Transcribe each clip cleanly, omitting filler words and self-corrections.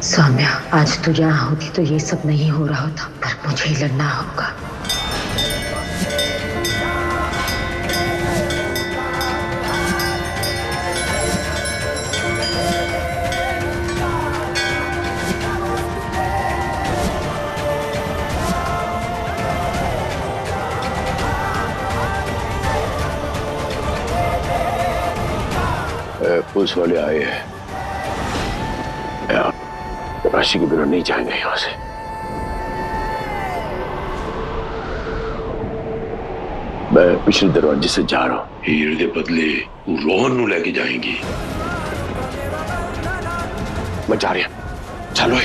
सौम्या, आज तू यहाँ होती तो ये सब नहीं हो रहा होता, पर मुझे ही लड़ना होगा। पुलिस वाले आए हैं। राशि के बिना नहीं जाएंगे यहां से। मैं पिछले दरवाजे से जा रहा हूं। हीर के बदले रोहन नू लेके जाएंगी। मैं जा रहा हूं, चलो।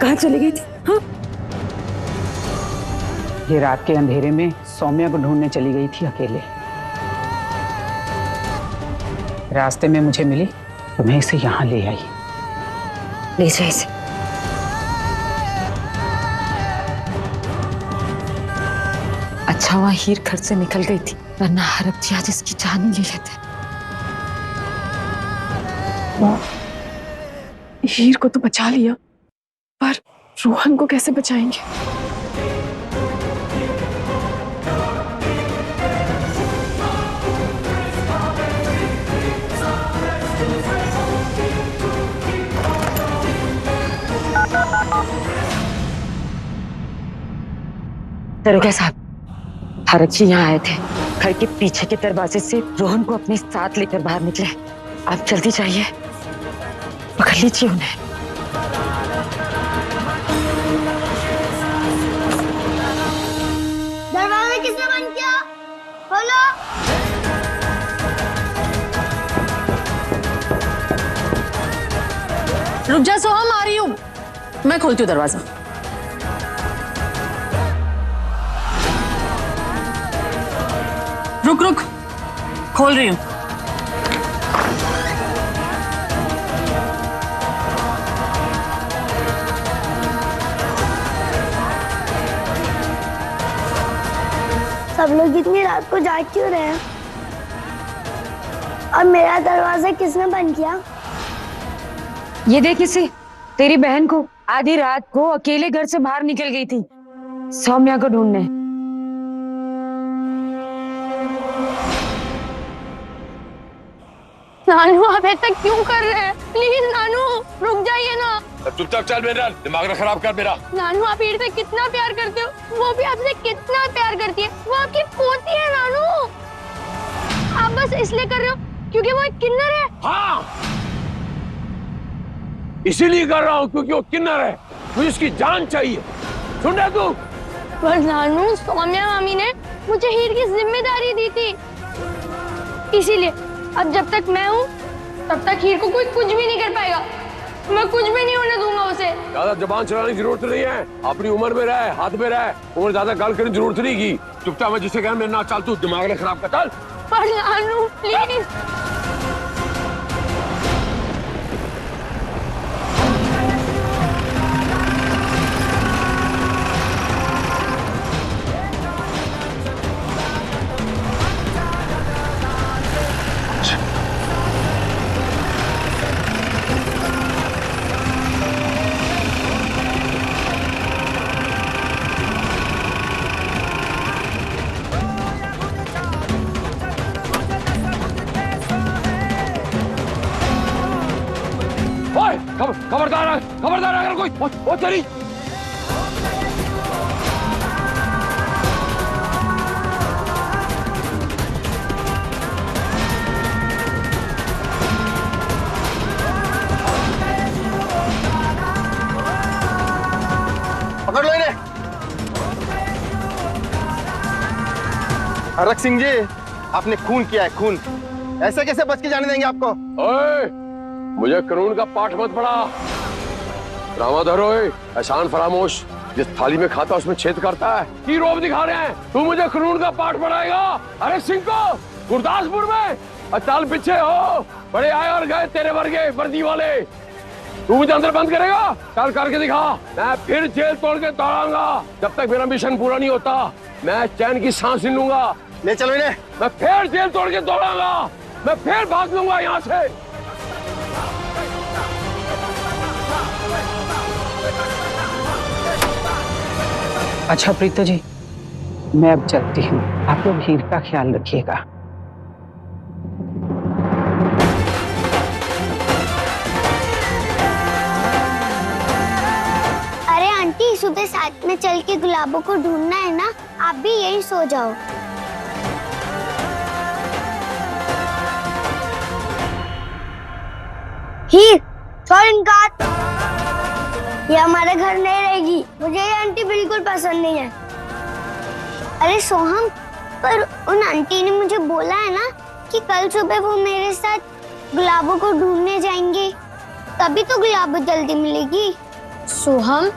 कहाँ चली गई थी? हाँ? ये रात के अंधेरे में सौम्या को ढूंढने चली गई थी अकेले। रास्ते में मुझे मिली तो मैं इसे यहाँ ले आई। ले जाए इसे। अच्छा हुआ हीर घर से निकल गई थी, वरना हरब जी आज इसकी जान ही ले लेते। हीर को तो बचा लिया, पर रोहन को कैसे बचाएंगे? दरोगा साहब, हरब जी यहाँ आए थे। घर के पीछे के दरवाजे से रोहन को अपने साथ लेकर बाहर निकले। आप जल्दी जाइए, पकड़ लीजिए उन्हें। दरवाजा किसने बंद किया? खोलो। रुक जा सोहम, आ रही हूँ। मैं खोलती हूँ दरवाजा। रुक रुक, खोल रही हूँ। सब लोग इतनी रात को जाग क्यों रहे हैं? और मेरा दरवाजा किसने बंद किया? ये देख इसे, तेरी बहन को आधी रात को अकेले घर से बाहर निकल गई थी सौम्या को ढूंढने। नानू आप ऐसा क्यों कर रहे हैं? प्लीज नानू रुक जाइए ना। चुपचाप चल मेरा दिमाग ना खराब कर मेरा। नानू आप हीर से कितना प्यार करते हो, वो भी आपसे कितना प्यार करती है। वो आपकी पोती है नानू। आप बस इसलिए कर रहे हो क्योंकि वो एक किन्नर है। हाँ, इसीलिए कर रहा हूँ क्योंकि वो किन्नर है। मुझे उसकी जान चाहिए। सुन रहा तू? पर नानू सौम्या मामी ने मुझे हीर की जिम्मेदारी दी थी, इसीलिए अब जब तक मैं हूँ तब तक हीर को कोई कुछ भी नहीं कर पाएगा। मैं कुछ भी नहीं होने दूंगा उसे। ज्यादा जबान चलाने की जरूरत नहीं है। अपनी उम्र में रहे, हाथ में रहे। उम्र ज्यादा गाल करने की जरूरत नहीं की। चुपचाप मैं जिसे कह मेरे ना चल, तू दिमाग ना खराब कर। चल। पर नानू प्लीज। ओ तेरी पकड़ लो इन्हें। हरक सिंह जी, आपने खून किया है, खून। ऐसे कैसे बच के जाने देंगे आपको? ओए, मुझे कानून का पाठ मत पढ़ा। रामाधर ओए, एहसान फरामोश, जिस थाली में खाता उसमें छेद करता है। की रोब दिखा रहे हैं? तू मुझे कानून का पाठ पढ़ाएगा? अरे सिंह को गुरदासपुर में चल पीछे हो, बड़े आए और गए तेरे वर्गे वर्दी वाले। तू मुझे अंदर बंद करेगा? चल करके दिखा। मैं फिर जेल तोड़ के दौड़ाऊंगा जब तक मेरा मिशन पूरा नहीं होता। मैं चैन की सांस नहीं लूंगा। ले चलो इन्हें। मैं फिर जेल तोड़ के दौड़ाऊंगा। मैं फिर भाग लूंगा यहाँ से। अच्छा प्रीता जी, मैं अब चलती हूँ। आप लोग हीर का ख्याल रखिएगा। अरे आंटी, सुबह साथ में चल के गुलाबों को ढूंढना है ना, आप भी यही सो जाओ। हीर, छोड़ इनका। ये हमारे घर नहीं रहेगी। मुझे ये आंटी बिल्कुल पसंद नहीं है। अरे सोहम, पर उन आंटी ने मुझे बोला है ना कि कल सुबह वो मेरे साथ गुलाबों को ढूंढने जाएंगे, तभी तो गुलाबो जल्दी मिलेगी। सोहम,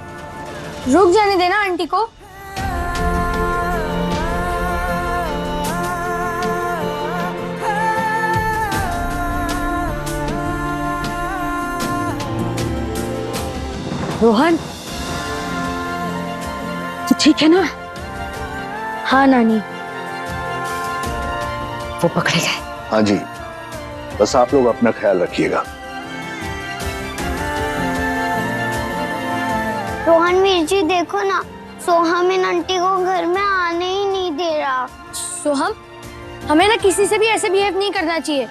रुक जाने देना आंटी को। रोहन, तू ठीक है ना? हाँ नानी। वो पकड़े गए। हाँ जी, बस आप लोग अपना ख्याल रखिएगा। रोहन वीर जी, देखो ना, सोहम इन आंटी को घर में आने ही नहीं दे रहा। सोहम, हमें ना किसी से भी ऐसे बिहेव नहीं करना चाहिए।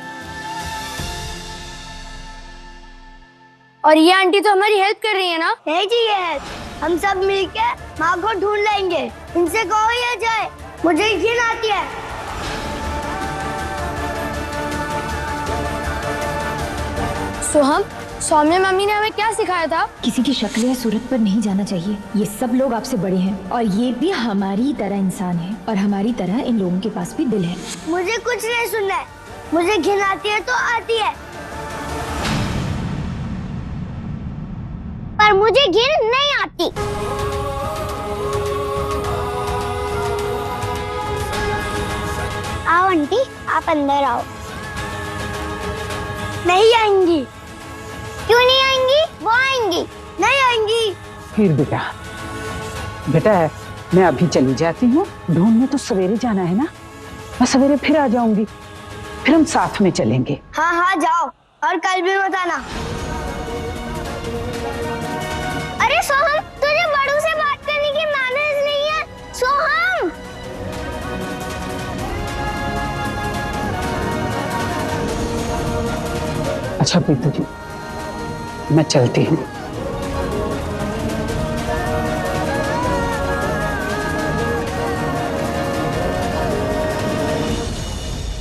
और ये आंटी तो हमारी हेल्प कर रही है ना? है जी, ये हम सब मिलके माँ को ढूंढ लेंगे। इनसे कहो ये जाए, मुझे घिन आती है। सोहम, सौम्या मम्मी ने हमें क्या सिखाया था? किसी की शक्ल या सूरत पर नहीं जाना चाहिए। ये सब लोग आपसे बड़े हैं और ये भी हमारी तरह इंसान हैं और हमारी तरह इन लोगों के पास भी दिल है। मुझे कुछ नहीं सुनना है। मुझे घिन आती है तो आती है, पर मुझे घिन नहीं आती। आओ आंटी, आप अंदर आओ। नहीं आएंगी। क्यों नहीं आएंगी? वो आएंगी। नहीं आएंगी। हीर बेटा, बेटा मैं अभी चली जाती हूँ। ढूंढने तो सवेरे जाना है ना, मैं सवेरे फिर आ जाऊंगी, फिर हम साथ में चलेंगे। हाँ हाँ जाओ, और कल भी मत आना। अरे सोहम, तुझे बड़ों से बात करने की मैनर्स नहीं है। सोहम, अच्छा प्रीता जी, मैं चलती हूँ।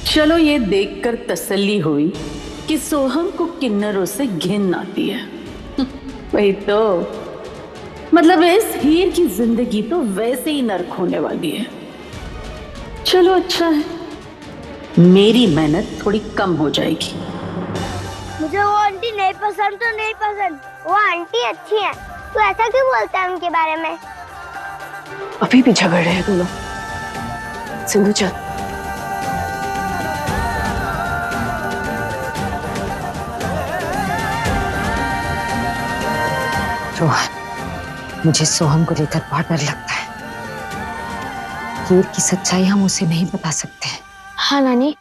चलो ये देखकर तसल्ली हुई कि सोहम को किन्नरों से घिन आती है। वही तो, मतलब इस हीर की जिंदगी तो वैसे ही नर्क होने वाली है। चलो अच्छा है, मेरी मेहनत थोड़ी कम हो जाएगी। मुझे वो आंटी नहीं पसंद तो नहीं पसंद। वो आंटी अच्छी है। तू ऐसा क्यों बोलता है उनके बारे में? अभी भी झगड़ रहे हैं तुम लोग। सिंधु चल। रोहन, मुझे सोहम को लेकर बहुत डर लगता है। हीर की सच्चाई हम उसे नहीं बता सकते। हाँ नानी,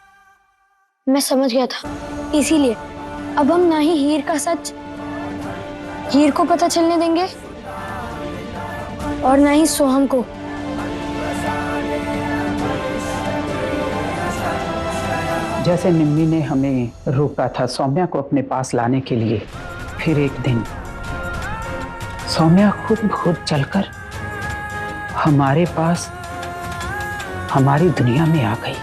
मैं समझ गया था। इसीलिए अब हम ना ही हीर का सच हीर को पता चलने देंगे और ना ही सोहम को। जैसे निम्मी ने हमें रोका था सौम्या को अपने पास लाने के लिए, फिर एक दिन सौम्या खुद ब खुद चलकर हमारे पास हमारी दुनिया में आ गई।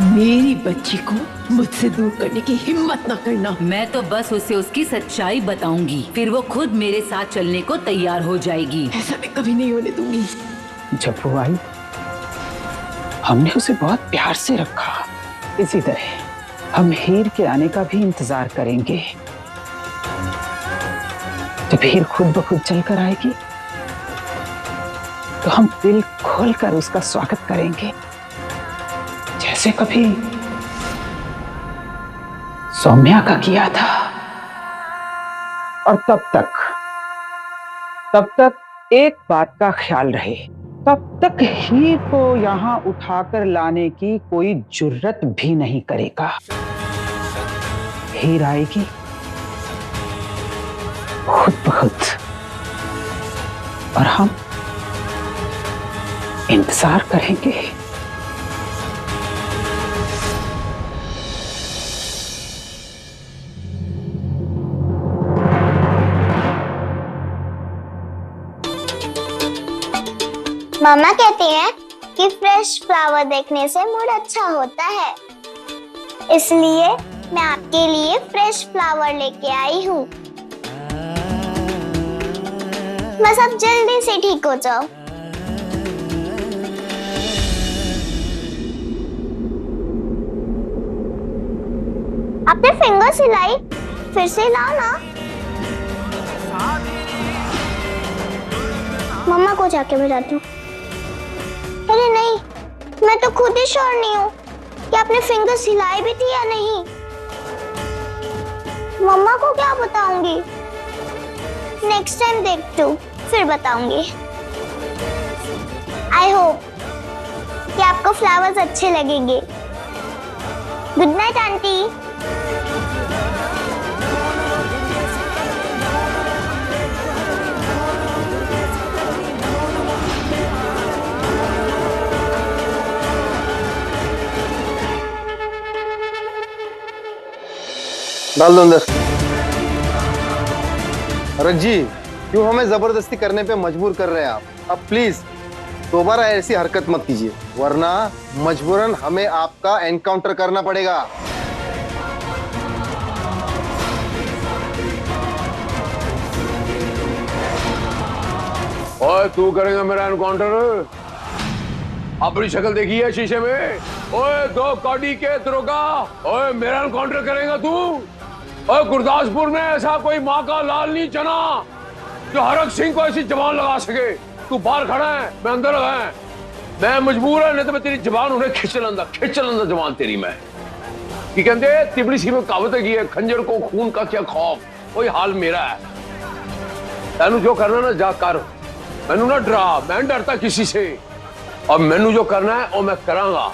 मेरी बच्ची को मुझसे दूर करने की हिम्मत ना करना। मैं तो बस उसे उसकी सच्चाई बताऊंगी, फिर वो खुद मेरे साथ चलने को तैयार हो जाएगी। ऐसा मैं कभी नहीं होने दूंगी। जब वो आई हमने उसे बहुत प्यार से रखा। इसी तरह हम हीर के आने का भी इंतजार करेंगे। जब हीर खुद ब खुद चलकर आएगी तो हम दिल खोलकर उसका स्वागत करेंगे, जैसे कभी सौम्या का किया था। और तब तक एक बात का ख्याल रहे, तब तक हीर को यहां उठाकर लाने की कोई जुर्रत भी नहीं करेगा। हीर आएगी खुद ब खुद और हम इंतजार करेंगे। मामा कहती हैं कि फ्रेश फ्लावर देखने से मूड अच्छा होता है, इसलिए मैं आपके लिए फ्रेश फ्लावर लेके आई हूँ। बस आप जल्दी से ठीक हो जाओ। आपने फिंगर्स हिलाई, फिर से हिलाओ ना। मम्मा को जाके बताती हूँ। अरे नहीं, मैं तो खुद ही श्योर नहीं हूँ कि आपने फिंगर्स हिलाई भी थी या नहीं। मम्मा को क्या बताऊंगी? नेक्स्ट टाइम देखती हूँ, फिर बताऊंगी। आई होप कि आपको फ्लावर्स अच्छे लगेंगे। Good night aunty. डाल दो अंदर। रख जी, क्यों हमें जबरदस्ती करने पे मजबूर कर रहे हैं आप? अब प्लीज दोबारा ऐसी हरकत मत कीजिए, वरना मजबूरन हमें आपका एनकाउंटर करना पड़ेगा। ओए तू करेगा मेरा एनकाउंटर? अपनी शक्ल देखी है शीशे में? ओए दो कौड़ी के दरोगा, ओए मेरा एनकाउंटर करेगा तू? ओए गुरदासपुर में ऐसा कोई माँ का लाल नहीं जना जो हरक सिंह को ऐसी जबान लगा सके। तू बाहर खड़ा है, मैं अंदर लगा है। मैं मजबूर है, नहीं तो मैं तेरी जबान उन्हें खिंच लंदा जबान तेरी। मैं की कहते तिबड़ी सी में कहावत है, खंजर को खून का क्या खौफ, वही हाल मेरा है। तेनू जो करना ना जा कर, मैनू ना डरा, मैं डरता किसी से। और मैनू जो करना है वो मैं करांगा।